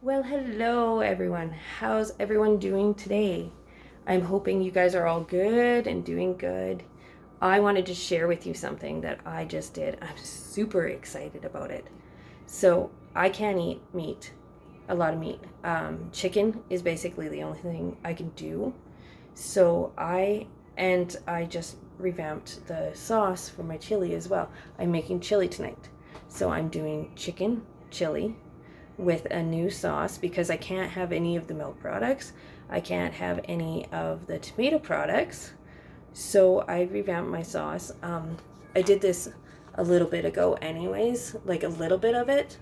Well, hello everyone. How's everyone doing today? I'm hoping you guys are all good and doing good. I wanted to share with you something that I just did. I'm super excited about it. So, I can't eat meat, a lot of meat. Chicken is basically the only thing I can do. So, I just revamped the sauce for my chili as well. I'm making chili tonight. So, I'm doing chicken chili with a new sauce because I can't have any of the milk products. I can't have any of the tomato products. So I revamped my sauce. I did this a little bit ago, anyways, like a little bit of it.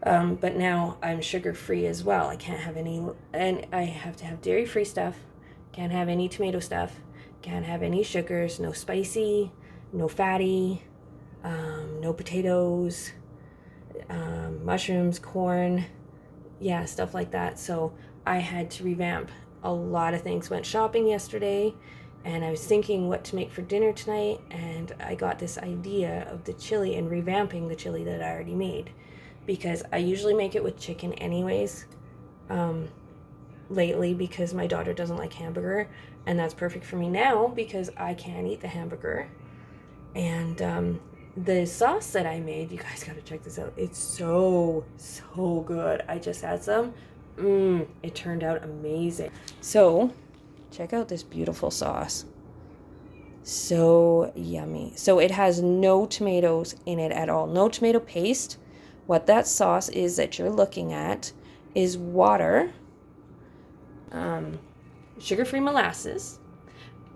But now I'm sugar free as well. I can't have any, and I have to have dairy free stuff. Can't have any tomato stuff. Can't have any sugars. No spicy, no fatty, no potatoes, mushrooms, corn, yeah, stuff like that. So I had to revamp a lot of things. Went shopping yesterday and I was thinking what to make for dinner tonight, and I got this idea of the chili and revamping the chili that I already made, because I usually make it with chicken anyways, lately, because my daughter doesn't like hamburger, and that's perfect for me now because I can't eat the hamburger. And the sauce that I made, you guys gotta check this out. It's so good. I just had some. It turned out amazing. So, check out this beautiful sauce. So yummy. So it has no tomatoes in it at all. No tomato paste. What that sauce is that you're looking at is water, sugar-free molasses,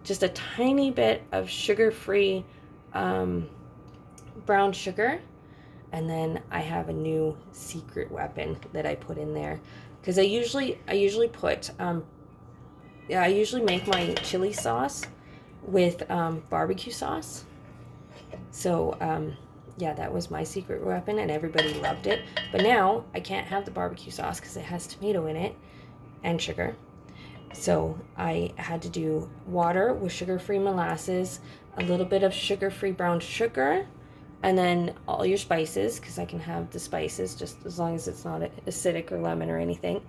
just a tiny bit of sugar-free brown sugar, and then I have a new secret weapon that I put in there, because I usually put I usually make my chili sauce with barbecue sauce. So yeah, that was my secret weapon and everybody loved it. But now I can't have the barbecue sauce because it has tomato in it and sugar. So I had to do water with sugar-free molasses, a little bit of sugar-free brown sugar, and then all your spices, because I can have the spices just as long as it's not acidic or lemon or anything.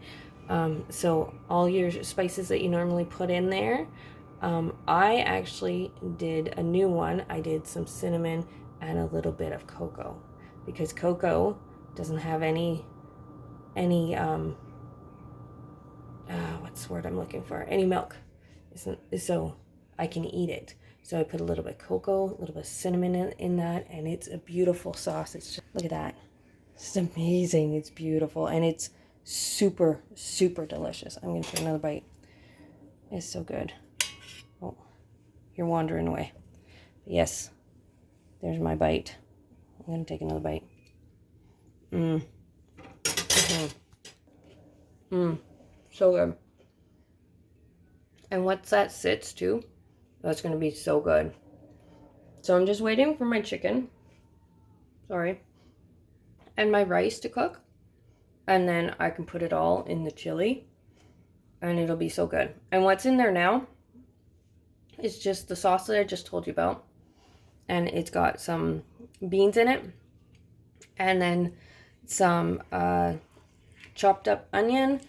So all your spices that you normally put in there. I actually did a new one. I did some cinnamon and a little bit of cocoa, because cocoa doesn't have any what's the word I'm looking for? Any milk. So I can eat it. So I put a little bit of cocoa, a little bit of cinnamon in that, and it's a beautiful sauce. It's just, look at that. It's amazing. It's beautiful, and it's super, super delicious. I'm going to take another bite. It's so good. Oh, you're wandering away. Yes, there's my bite. I'm going to take another bite. So good. And once that sits too, that's going to be so good. So I'm just waiting for my chicken. Sorry. And my rice to cook. And then I can put it all in the chili. And it'll be so good. And what's in there now is just the sauce that I just told you about. And it's got some beans in it. And then some chopped up onion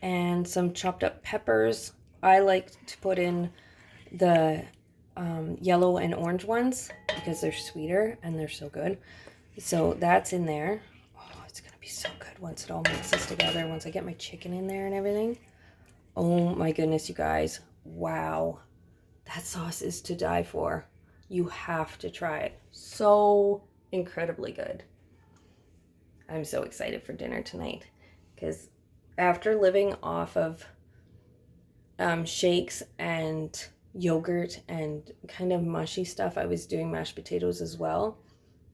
and some chopped up peppers. I like to put in the yellow and orange ones because they're sweeter and they're so good. So that's in there. Oh, it's going to be so good once it all mixes together. Once I get my chicken in there and everything. Oh my goodness, you guys. Wow. That sauce is to die for. You have to try it. So incredibly good. I'm so excited for dinner tonight, because after living off of shakes and yogurt and kind of mushy stuff, I was doing mashed potatoes as well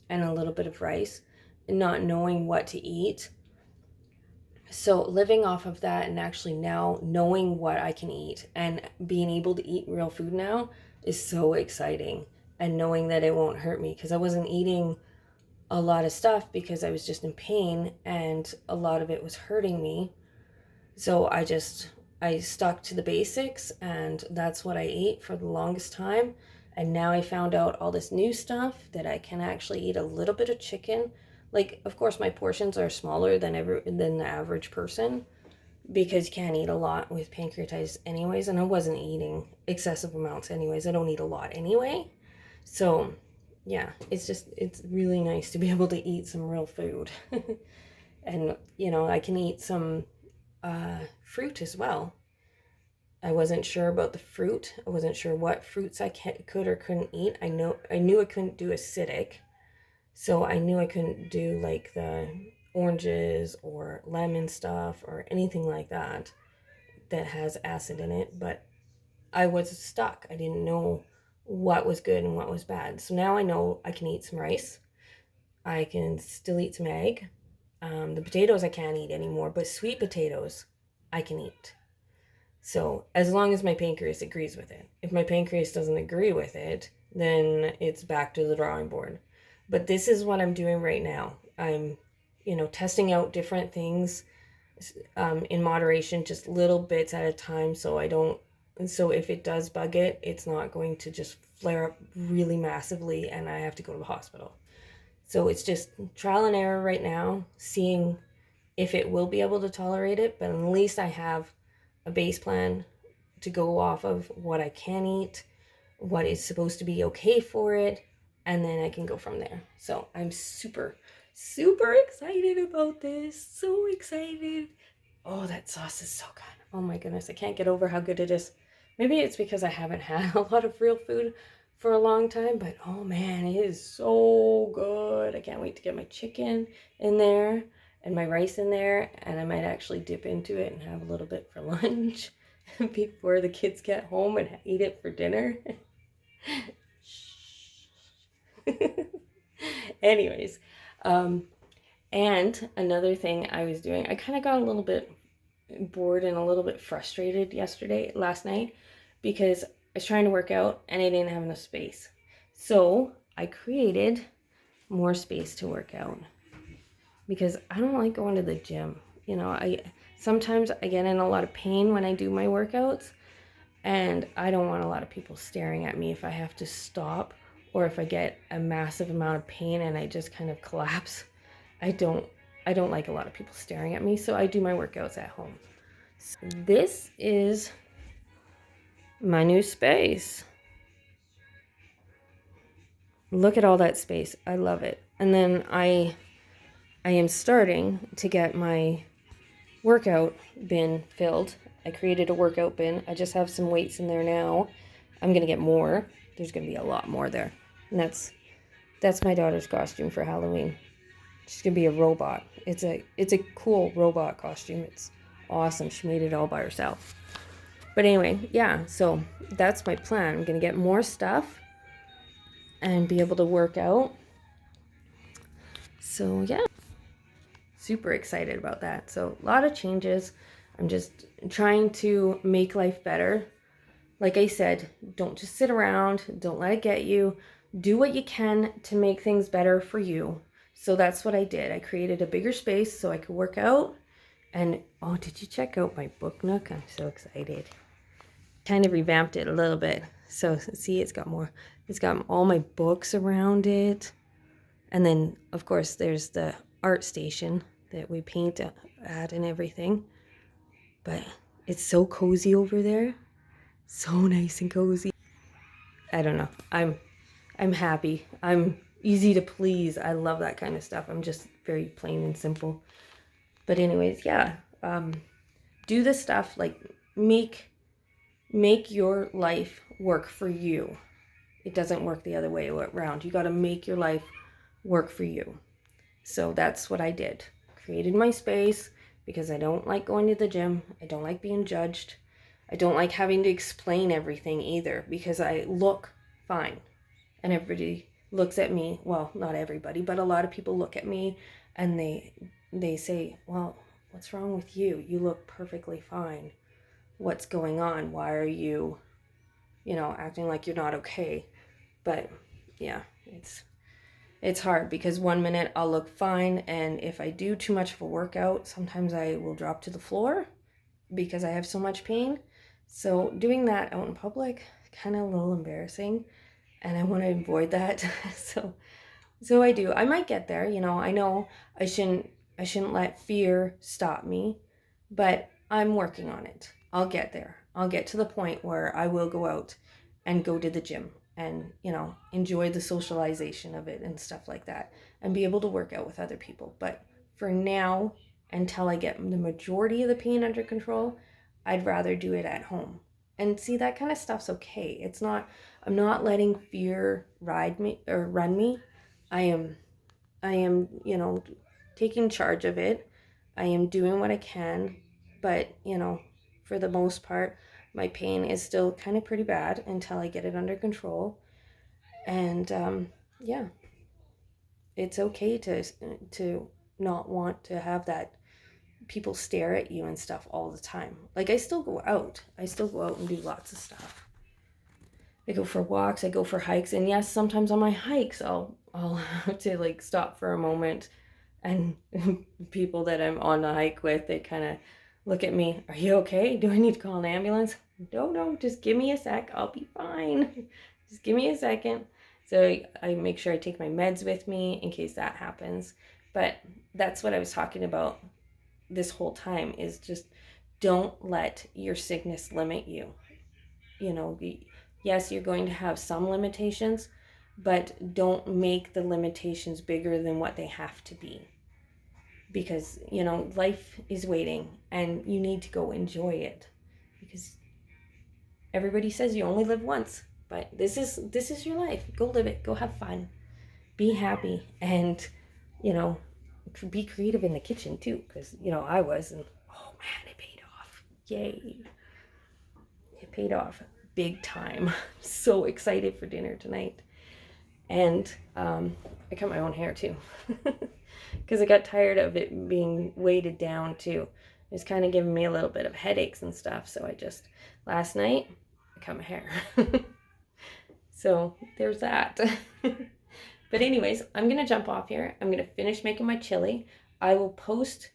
and a little bit of rice, and not knowing what to eat. So living off of that and actually now knowing what I can eat and being able to eat real food now is so exciting, and knowing that it won't hurt me, because I wasn't eating a lot of stuff because I was just in pain and a lot of it was hurting me. So I stuck to the basics, and that's what I ate for the longest time. And now I found out all this new stuff that I can actually eat a little bit of chicken, Like, of course, my portions are smaller than the average person because you can't eat a lot with pancreatitis anyways, and I wasn't eating excessive amounts anyways. I don't eat a lot anyway. So, yeah, it's really nice to be able to eat some real food. And, I can eat some fruit as well. I wasn't sure about the fruit. I wasn't sure what fruits I could or couldn't eat. I knew I couldn't do acidic. So I knew I couldn't do like the oranges or lemon stuff or anything like that has acid in it, but I was stuck. I didn't know what was good and what was bad. So now I know I can eat some rice. I can still eat some egg. The potatoes I can't eat anymore, but sweet potatoes I can eat. So as long as my pancreas agrees with it. If my pancreas doesn't agree with it, then it's back to the drawing board. But this is what I'm doing right now. I'm, testing out different things in moderation, just little bits at a time, so if it does bug it, it's not going to just flare up really massively and I have to go to the hospital. So it's just trial and error right now, seeing if it will be able to tolerate it, but at least I have a base plan to go off of what I can eat, what is supposed to be okay for it, and then I can go from there. So I'm super, super excited about this. So excited. Oh, that sauce is so good. Oh my goodness, I can't get over how good it is. Maybe it's because I haven't had a lot of real food for a long time, but oh man, it is so good. I can't wait to get my chicken in there and my rice in there, and I might actually dip into it and have a little bit for lunch before the kids get home and eat it for dinner. Anyways, and another thing I was doing, I kind of got a little bit bored and a little bit frustrated last night, because I was trying to work out and I didn't have enough space. So I created more space to work out because I don't like going to the gym. Sometimes I get in a lot of pain when I do my workouts, and I don't want a lot of people staring at me if I have to stop, or if I get a massive amount of pain and I just kind of collapse. I don't like a lot of people staring at me, so I do my workouts at home. So this is my new space. Look at all that space. I love it. And then I am starting to get my workout bin filled. I created a workout bin. I just have some weights in there now. I'm going to get more. There's going to be a lot more there. And that's my daughter's costume for Halloween. She's going to be a robot. It's a cool robot costume. It's awesome. She made it all by herself. But anyway, yeah, so that's my plan. I'm going to get more stuff and be able to work out. So yeah, super excited about that. So a lot of changes. I'm just trying to make life better. Like I said, don't just sit around. Don't let it get you. Do what you can to make things better for you. So that's what I did. I created a bigger space so I could work out. And oh, did you check out my book nook? I'm so excited. Kind of revamped it a little bit. So see, it's got all my books around it. And then of course there's the art station that we paint at and everything. But it's so cozy over there. So nice and cozy. I don't know. I'm happy. I'm easy to please. I love that kind of stuff. I'm just very plain and simple. But anyways, yeah. Do the stuff, like make your life work for you. It doesn't work the other way around. You got to make your life work for you. So that's what I did. Created my space because I don't like going to the gym. I don't like being judged. I don't like having to explain everything either, because I look fine. And everybody looks at me. Well, not everybody, but a lot of people look at me and they say, well, what's wrong with you? You look perfectly fine. What's going on? Why are you, acting like you're not okay? But yeah, it's hard because one minute I'll look fine, and if I do too much of a workout, sometimes I will drop to the floor because I have so much pain. So doing that out in public, kind of a little embarrassing, and I want to avoid that. So So I do. I might get there, you know. I know I shouldn't let fear stop me, but I'm working on it. I'll get there. I'll get to the point where I will go out and go to the gym and, you know, enjoy the socialization of it and stuff like that and be able to work out with other people. But for now, until I get the majority of the pain under control, I'd rather do it at home. And see, that kind of stuff's okay. It's not, I'm not letting fear ride me or run me. I am you know, taking charge of it. I am doing what I can, but, you know, for the most part, my pain is still kind of pretty bad until I get it under control. And yeah, it's okay to not want to have that people stare at you and stuff all the time. Like I still go out. I still go out and do lots of stuff. I go for walks, I go for hikes, and yes, sometimes on my hikes I'll have to like stop for a moment, and people that I'm on the hike with, they kind of look at me, "Are you okay? Do I need to call an ambulance?" No, just give me a sec, I'll be fine. Just give me a second. So I make sure I take my meds with me in case that happens. But that's what I was talking about this whole time, is just don't let your sickness limit you. You know, yes, you're going to have some limitations, but don't make the limitations bigger than what they have to be. Because, you know, life is waiting and you need to go enjoy it. Because everybody says you only live once, but this is your life. Go live it. Go have fun. Be happy, and, you know, be creative in the kitchen too, because, you know, I was, and oh man, it paid off. Yay. It paid off big time. So excited for dinner tonight. And I cut my own hair too, because I got tired of it being weighted down too. It was kind of giving me a little bit of headaches and stuff. So I just, last night, I cut my hair. So there's that. But anyways, I'm going to jump off here. I'm going to finish making my chili. I will post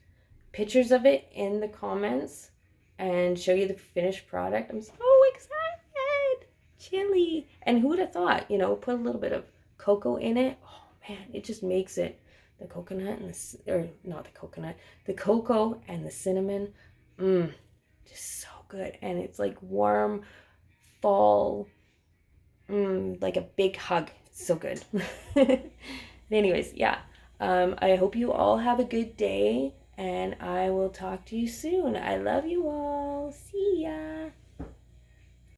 pictures of it in the comments and show you the finished product. I'm so excited. Chili. And who would have thought, you know, put a little bit of cocoa in it. Oh man, it just makes it, the coconut and the, or not the coconut, the cocoa and the cinnamon. Just so good. And it's like warm fall, like a big hug. It's so good. Anyways, yeah. I hope you all have a good day, and I will talk to you soon. I love you all. See ya.